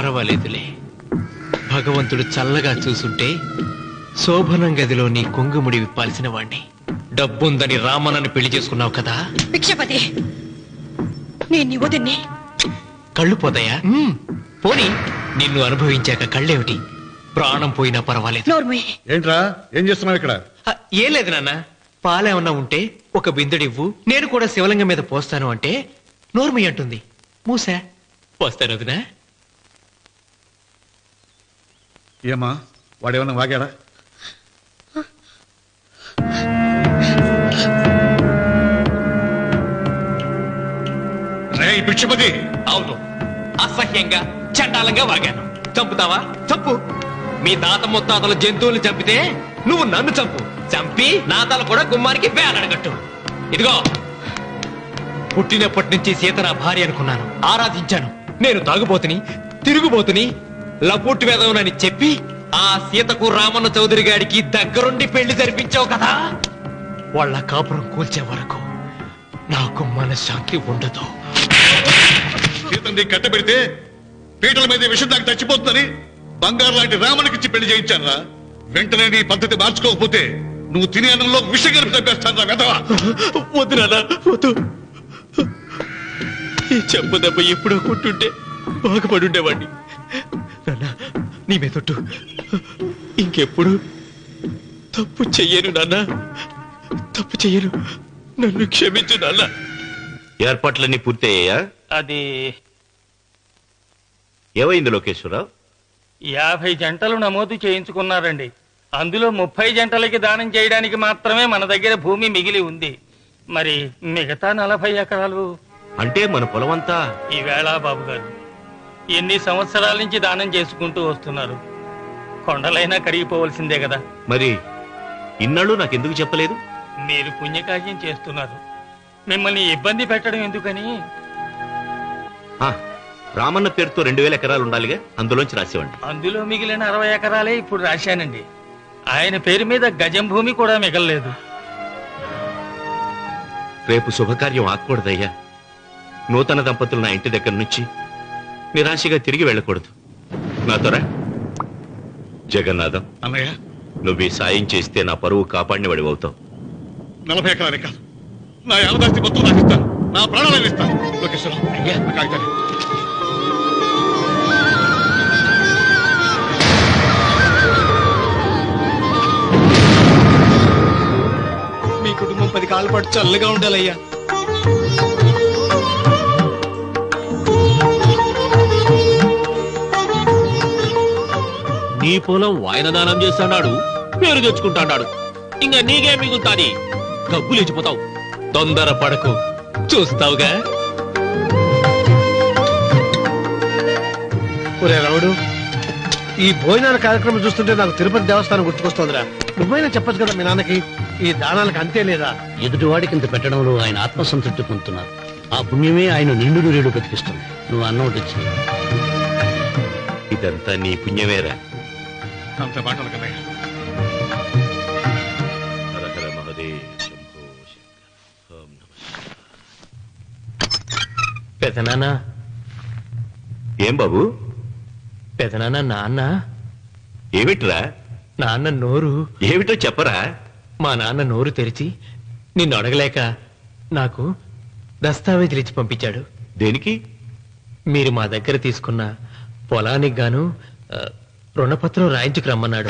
పర్వాలేదులే. భగవంతుడు చల్లగా చూసుంటే శోభనం గదిలో నీ కొంగుముడి విప్పాల్సిన వాణ్ణి. డబ్బుందని రామనని పెళ్లి చేసుకున్నావు కదా. భిక్షపతి, నేను వదిన్ని. కళ్ళు పోతాయా? పోనీ, నిన్ను అనుభవించాక కళ్ళేమిటి? ప్రాణం పోయినా పర్వాలేదు. ఏంట్రా, ఏం చేస్తున్నావు ఇక్కడ? ఏం లేదు నాన్న, పాలేమన్నా ఉంటే ఒక బిందెడివ్వు, నేను కూడా శివలింగం మీద పోస్తాను అంటే నోర్మి అంటుంది. మూసా పోస్తాను వదినా. ఏమా, వాడేమన్నా వాగాడా? భిక్షపతి, అవును, అసహ్యంగా చండాలంగా వాగాను. చంపుతావా? చంపు. మీ తాత ముత్తాతలు జంతువులు చంపితే నువ్వు నన్ను చంపు. చంపి నా తల కూడా గుమ్మానికి వేలాడగట్టు. ఇదిగో, పుట్టినప్పటి నుంచి సీత నా భార్య అనుకున్నాను, ఆరాధించాను. నేను తాగుబోతుని, తిరుగుబోతుని, లపుట్టు వేదవునని చెప్పి ఆ సీతకు రామన్న చౌదరి గారికి దగ్గరుండి పెళ్లి జరిపించావు కదా. వాళ్ళ కాపురం కూల్చే వరకు నాకు మనశ్శాంతి ఉండదు. సీతని కట్టబెడితే పీటల మీద విషం దాకా చచ్చిపోతుందని బంగారు లాంటి రామునికిచ్చి పెళ్లి చేయించాను రా. వెంటనే నీ పద్ధతి మార్చుకోకపోతే నువ్వు తినే అన్నంలో విషం కలిపి తప్పేస్తాను రా వెధవా. వద్దు నాన్న, వద్దు. ఈ చెప్పు దెబ్బ ఎప్పుడో కొట్టుంటే బాగుపడుండేవాడిని. నాన్న, నీ మీదొట్టు, ఇంకెప్పుడు తప్పు చెయ్యను నాన్న, తప్పు చెయ్యను. నన్ను క్షమించు నాన్న. ఏర్పాట్లన్నీ పూర్తయ్యాయా? అది ఏమైంది లోకేశ్వరరావు? 50 జంటలు నమోదు చేయించుకున్నారండి. అందులో 30 జంటలకి దానం చేయడానికి మాత్రమే మన దగ్గర భూమి మిగిలి ఉంది. మరి మిగతా 40 ఎకరాలు అంటే మన పొలమంతా? ఈవేళ బాబు గారు, ఎన్ని సంవత్సరాల నుంచి దానం చేసుకుంటూ వస్తున్నారు. కొండలైనా కరిగిపోవలసిందే కదా. మరి ఇన్నాళ్ళు నాకెందుకు చెప్పలేదు? మీరు పుణ్యకార్యం చేస్తున్నారు, మిమ్మల్ని ఇబ్బంది పెట్టడం ఎందుకని. రామన్న పేరుతో 2000 ఎకరాలు ఉండాలిగా, అందులోంచి రాసేవండి. అందులో మిగిలిన 60 ఎకరాలే ఇప్పుడు రాశానండి. ఆయన పేరు మీద గజం భూమి కూడా మిగలలేదు. రేపు శుభకార్యం ఆకూడదయ్యా. నూతన దంపతులు నా ఇంటి దగ్గర నుంచి నిరాశగా తిరిగి వెళ్ళకూడదు. నాతోరా జగన్నాథం. అన్నయ్య, నువ్వు ఈ సాయం చేస్తే నా పరువు కాపాడిన వాడి అవుతావు. 40 ఎకరాలే కాదు, నా యావదాస్తి మొత్తం నాకు ఇస్తాను, నా ప్రాణాలను ఇస్తాను. లోకేశ్వరరావు, అయ్యా కాగితాలు. మీ కుటుంబం 10 కాళ్ళ పాటు చల్లగా ఉండాలయ్యా. నీ పొలం వాయన దానం చేస్తాడు, పేరు తెచ్చుకుంటాడు. ఇంకా నీకే మిగులుతాది, డబ్బు లేచిపోతావు. తొందర పడకు, చూస్తావుగా. ఒరే రావుడు, ఈ భోజనాల కార్యక్రమం చూస్తుంటే నాకు తిరుపతి దేవస్థానం గుర్తుకొస్తోందిరా. నువ్వైనా చెప్పచ్చు కదా మీ నాన్నకి, ఈ దానాలకు అంతే లేదా? ఎదుటివాడికి ఇంత పెట్టడంలో ఆయన ఆత్మసంతృప్తి పొందుతున్నారు. ఆ పుణ్యమే ఆయన నిండు నూరేడు బతికిస్తుంది. నువ్వు అన్నం వచ్చి ఇదంతా నీ పుణ్యమేరా. అంత మాటలు కదయ్య. హర హర మహదేవ్ శంభో శంకర. ఓం నమః. పెదనాన్న. ఏం బాబు? పెదనాన్న, నాన్న. ఏమిట్రా? నాన్న నోరు. ఏమిటో చెప్పరా. మా నాన్న నోరు తెరిచి నిన్ను అడగలేక నాకు దస్తావేజీలు ఇచ్చి పంపించాడు. దేనికి? మీరు మా దగ్గర తీసుకున్న పొలానికి గాను రుణపత్రం రాయించుకు రమ్మన్నాడు.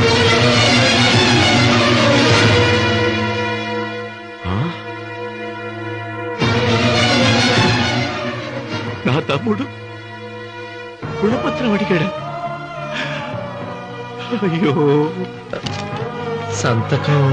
నా తమ్ముడు రుణపత్రం అడిగాడు. అయ్యో, సంతకం.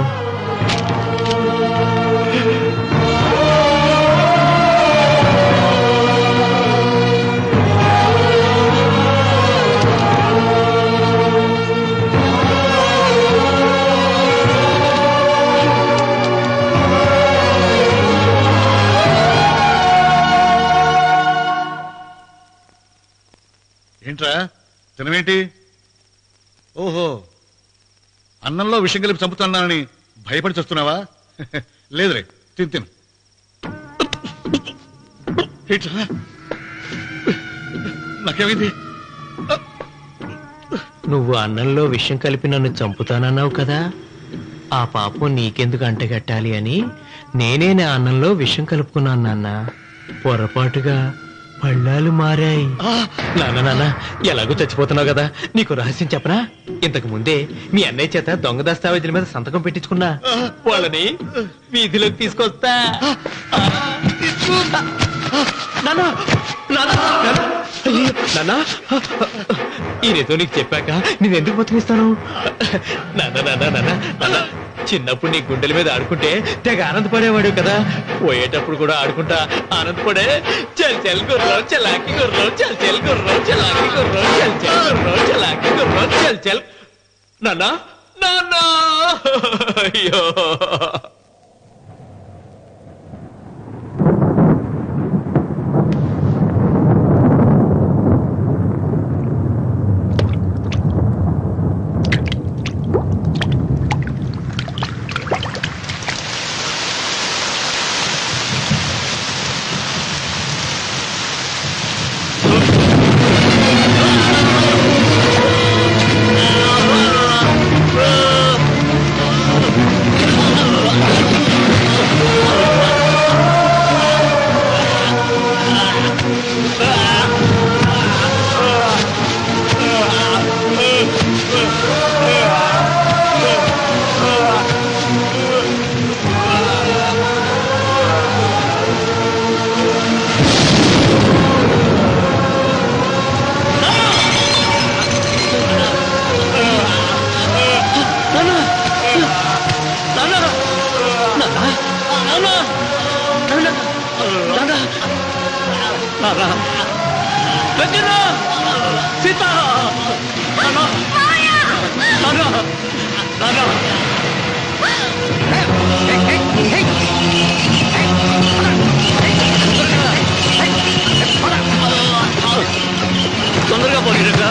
ఏంట్రా తినవేంటి? ఓహో, అన్నంలో విషం కలిపి చంపుతున్నానని భయపడి చస్తున్నావా? లేదురే, తిను తిను. నాకేమైంది? నువ్వు అన్నంలో విషం కలిపి నన్ను చంపుతానన్నావు కదా, ఆ పాపం నీకెందుకు అంటగట్టాలి అని నేనే నా అన్నంలో విషం కలుపుకున్నాను నాన్న. పొరపాటుగా పళ్ళాలు మారాయి. నాన్న ఎలాగో చచ్చిపోతున్నావు కదా, నీకు రహస్యం చెప్పనా? ఇంతకు ముందే మీ అన్నయ్య చేత దొంగ దస్తావేజీల మీద సంతకం పెట్టించుకున్నా. వాళ్ళని వీధిలోకి తీసుకొస్తా. ఈ రేతో నీకు చెప్పాక నేను ఎందుకు బతికిస్తాను? నాన్న చిన్నప్పుడు నీ గుండెల మీద ఆడుకుంటే తెగ ఆనందపడేవాడు కదా, పోయేటప్పుడు కూడా ఆడుకుంటా ఆనందపడే. చల్ చల్ గుర్రం చలాకి గుర్రం, చల్ చల్ గుర్రం చలాకి గుర్రం, చల్ చల్ గుర్రం చలాకి గుర్రం, చల్ చల్. నాన్న నాన్న అయ్యో తొందరగా పోయిరా.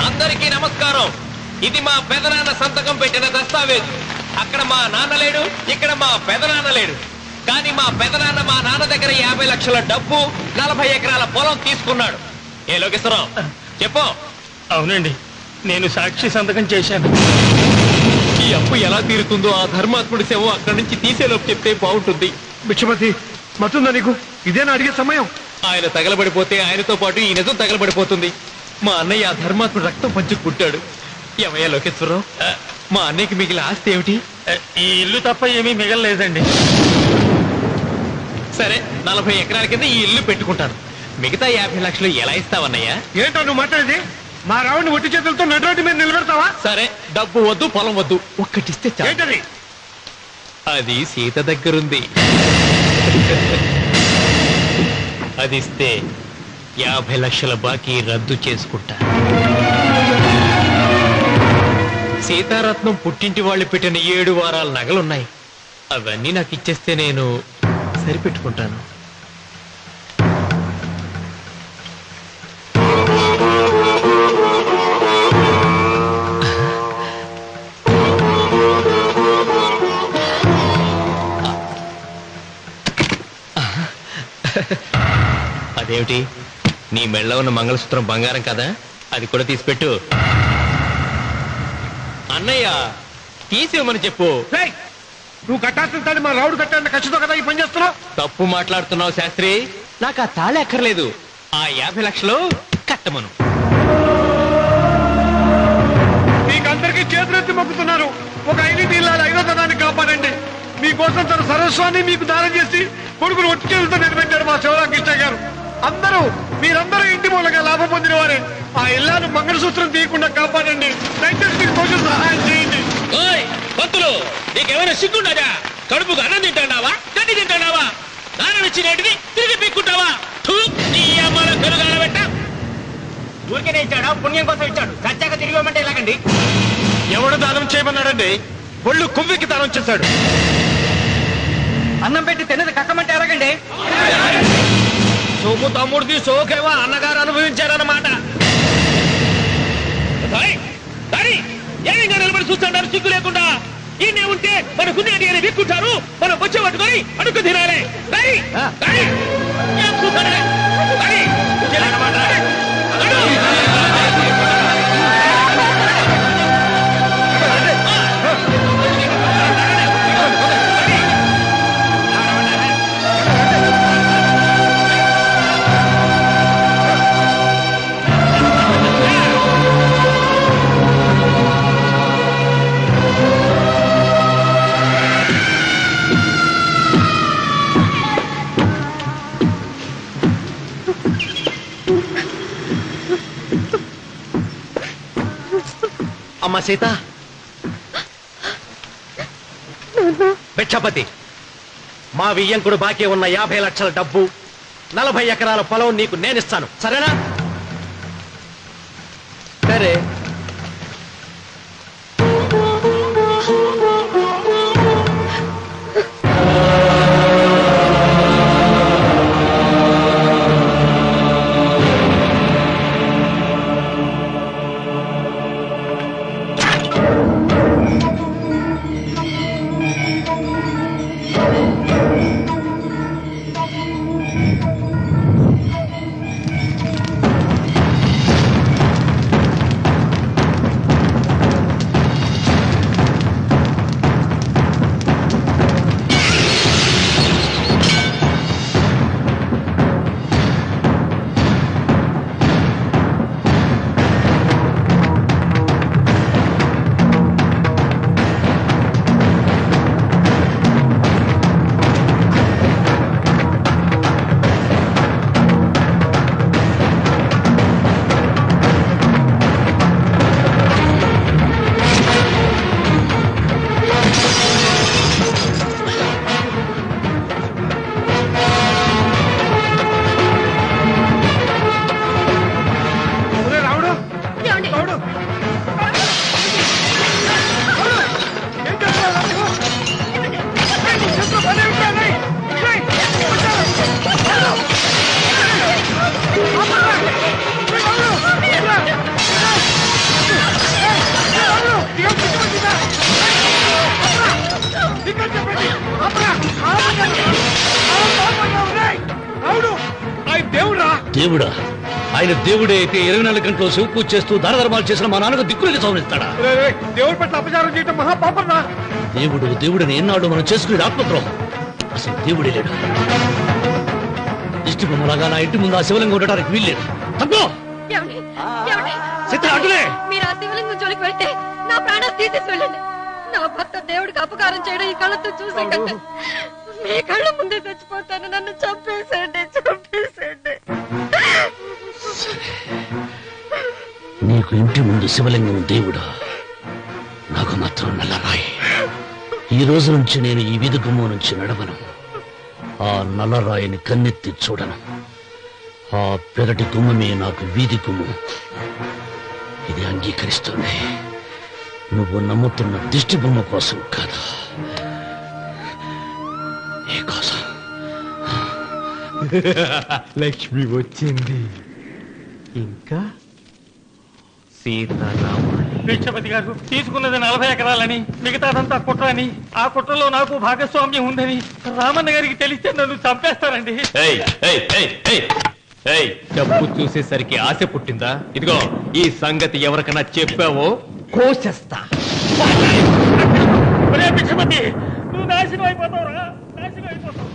అందరికీ నమస్కారం. ఇది మా పెదనాన్న సంతకం పెట్టిన దస్తావేజు. అక్కడ మా నాన్న లేడు, ఇక్కడ మా పెదనాన్న లేడు. కానీ మా పెదనాన్న మా నాన్న దగ్గర 50 లక్షల డబ్బు, 40 ఎకరాల పొలం తీసుకున్నాడు. ఏ లోకేశ్వరరావు చెప్పు. అవునండి, నేను సాక్షి సంతకం చేశాను. ఈ అప్పు ఎలా తీరుతుందో ఆ ధర్మాత్ముడి శవం అక్కడి నుంచి తీసేలోపు చెప్తే బాగుంటుంది. భిక్షపతి మతుందా నీకు? ఇదేనా అడిగే సమయం? ఆయన తగలబడిపోతే ఆయనతో పాటు ఈ నిజం తగలబడిపోతుంది. మా అన్నయ్య ఆ ధర్మాత్ముడు రక్తం పంచుకు పుట్టాడు. ఏమయ్యా లోకేశ్వరరావు, మా అన్నయ్యకి మిగిలిన ఆస్తి ఏమిటి? ఈ ఇల్లు తప్ప ఏమీ మిగలలేదండి. సరే, 40 ఎకరాల కింద ఈ ఇల్లు పెట్టుకుంటాను. మిగతా 50 లక్షలు ఎలా ఇస్తావన్నయ్యా? ఏంటో నువ్వు మాట్లాడేది? మా రావుని ఒట్టి చేతులతో నడురోడ్డు మీద నిలబెడతావా? సరే, డబ్బు వద్దు, పొలం వద్దు, ఒక్కటిస్తే చాలు. ఏంటది? అది సీత దగ్గరుంది. అది ఇస్తే 50 లక్షల బాకీ రద్దు చేసుకుంటా. సీతారత్నం పుట్టింటి వాళ్ళు పెట్టిన 7 వారాల నగలున్నాయి. అవన్నీ నాకు ఇచ్చేస్తే నేను సరిపెట్టుకుంటాను. అదేమిటి, నీ మెళ్ళ ఉన్న మంగళసూత్రం బంగారం కదా, అది కూడా తీసిపెట్టు. అన్నయ్య తీసేమని చెప్పు. నువ్వు కట్టాల్సిన తాడు మా రావుడు కట్టాలని ఖచ్చితంగా కదా ఈ పని చేస్తున్నావు. తప్పు మాట్లాడుతున్నావు శాస్త్రి. నాకు ఆ తాళి అక్కర్లేదు, ఆ 50 లక్షలు కట్టమను. మీకందరికీ చేతులెత్తి మొక్కుతున్నారు. ఒక ఐదు ఇల్లాలు 5వ తరాన్ని కాపాడండి. మీకోసం తన సర్వస్వాన్ని మీకు దానం చేసి కొడుకును ఒట్టి చేతులతో నిలబెట్టాడు మా శివరామకృష్ణ గారు. మీరందరూ ఇంటి మూలంగా లాభం పొందిన వారే. ఆ ఇల్లాను మంగళసూత్రం తీయకుండా కాపాడండి. దయచేసి మీరు కొంచెం సహాయం చేయండి. భక్తులు నీకేమైనా సిగ్గుండదా? కడుపుకు అన్నం తింటాడావా, గడ్డి తింటాడావా? దానం ఇచ్చినట్టుది తిరిగి పీక్కుంటావా? నీ అమ్మాల కరుగాల పెట్ట ఊరికేనే ఇచ్చాడా? పుణ్యం కోసం ఇచ్చాడు. సత్యాక తిరిగి ఇవ్వమంటే ఎలాగండి? ఎవడు దానం చేయమన్నాడండి? ఒళ్ళు కొవ్వెక్కి దానం చేశాడు. అన్నం పెట్టి తిన్నది కక్కమంటే ఎలాగండి? సోము తమ్ముడిది సోకేవా అన్నగారు అనుభవించారన్నమాట. ఏమైనా నిలబడి చూస్తాడారు సిగ్గు లేకుండా. ఈయనే ఉంటే మన గుండె అని విక్కుంటారు, మనం వచ్చే పట్టుకొని అడుగు తినాలి. ఏం చూస్తాడే అమ్మ సీత, భిక్షపతి, మా వియ్యంకుడు బాకీ ఉన్న 50 లక్షల డబ్బు, 40 ఎకరాల పొలం నీకు నేనిస్తాను, సరేనా? సరే. దేవుడా? ఆయన దేవుడే అయితే 24 గంటలు శివ పూజ చేస్తూ దాన ధర్మాలు చేసిన మా నాన్నకు దిక్కులకి సౌనిస్తాడా? దేవుడి పట్ల అపచారం చేయటం మహాపాపం. దేవుడిని ఎన్నాడు మనం చేసుకునే ఆత్మద్రోహం. అసలు దేవుడే లేడు. దిష్టి బొమ్మలాగా నా ఇంటి ముందు ఆ శివలింగం ఉండటానికి వీల్లేదు. తప్పో మీరు ఆ శివలింగం జోలికి వెళ్తే నా ప్రాణాలు తీసేసి వెళ్ళండి. నా భర్త దేవుడికి అపకారం చేయడం ఈ కళ్ళతో చూసే కంటే మీ కళ్ళ ముందే చచ్చిపోతాను. నన్ను చంపేసేయండి, చంపేసేయండి. నీకు ఇంటి ముందు శివలింగం దేవుడా, నాకు మాత్రం నల్లరాయి. ఈ రోజు నుంచి నేను ఈ వీధి గుమ్మం నుంచి నడవను. ఆ నల్లరాయిని కన్నెత్తి చూడను. ఆ పెరటి గుమ్మమే నాకు వీధి గుమ్మం. ఇది అంగీకరిస్తుంది. నువ్వు నమ్ముతున్న దిష్టి బొమ్మ కోసం కాదా, నీ కోసం. లక్ష్మి వచ్చింది. ఇంకా సీతారాముడు. భిక్షపతి గారు తీసుకున్నది 40 ఎకరాలని, మిగతాదంతా కుట్ర అని, ఆ కుట్రలో నాకు భాగస్వామ్యం ఉందని రామన్న గారికి తెలిస్తే నన్ను చంపేస్తారండి. డబ్బు చూసేసరికి ఆశ పుట్టిందా? ఇదిగో ఈ సంగతి ఎవరికైనా చెప్పావో కోసేస్తా. భిక్షపతి, నువ్వు నాశనం అయిపోతావురా, నాశనం అయిపోతావు.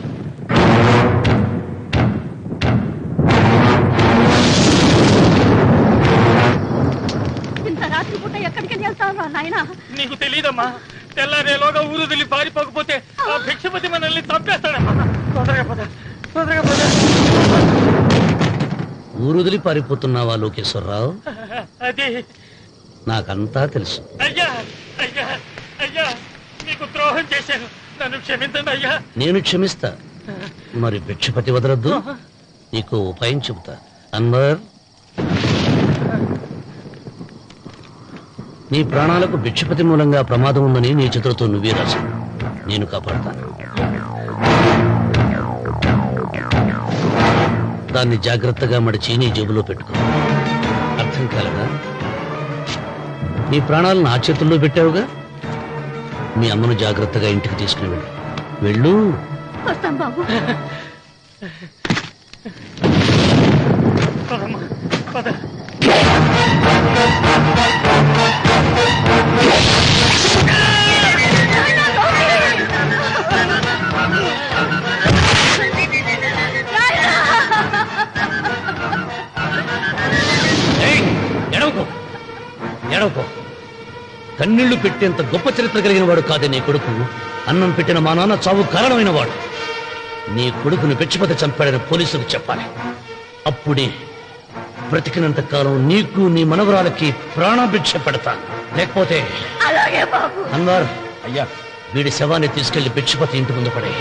రాత్రిపూట ఎక్కడికి వెళ్తావు నాయన? నీకు తెలియదమ్మా, తెల్లారేలోగా ఊరు వెళ్ళి పారిపోకపోతే ఆ భిక్షపతి మనల్ని చంపేస్తాడమ్మా. తొందరగా పద, తొందరగా పద. ఊరుదిలి పారిపోతున్నావా లోకేశ్వరరావు? అది నాకంతా తెలుసు. అయ్యా అయ్యా అయ్యా, మీకు ద్రోహం చేశాను, నన్ను క్షమించండి అయ్యా. నేను క్షమిస్తా, మరి భిక్షపతి వదలొద్దు. నీకు ఉపాయం చెబుతా. అన్వర్, నీ ప్రాణాలకు భిక్షపతి మూలంగా ప్రమాదం ఉందని నీ చేతులతో నువ్వే రాసు. నేను కాపాడతాను. దాన్ని జాగ్రత్తగా మడిచి నీ జేబులో పెట్టుకో. అర్థం కాలేదా? నీ ప్రాణాలను ఆ చేతుల్లో పెట్టావుగా. మీ అమ్మను జాగ్రత్తగా ఇంటికి తీసుకుని వెళ్ళు. వెళ్ళు. వస్తాం బాబు. పదమ్మా, పద. ఎడవకో. కన్నీళ్లు పెట్టేంత గొప్ప చరిత్ర కలిగిన వాడు కాదే నీ కొడుకు. అన్నం పెట్టిన మా నాన్న చావు కారణమైన వాడు. నీ కొడుకును భిక్షపతి చంపాడని పోలీసులకు చెప్పాలి. అప్పుడే బ్రతికినంత కాలం నీకు నీ మనవరాలకి ప్రాణభిక్ష పెడతా. లేకపోతే అన్వర్, అయ్యా, వీడి శవాన్ని తీసుకెళ్లి భిక్షపతి ఇంటి ముందు పడే.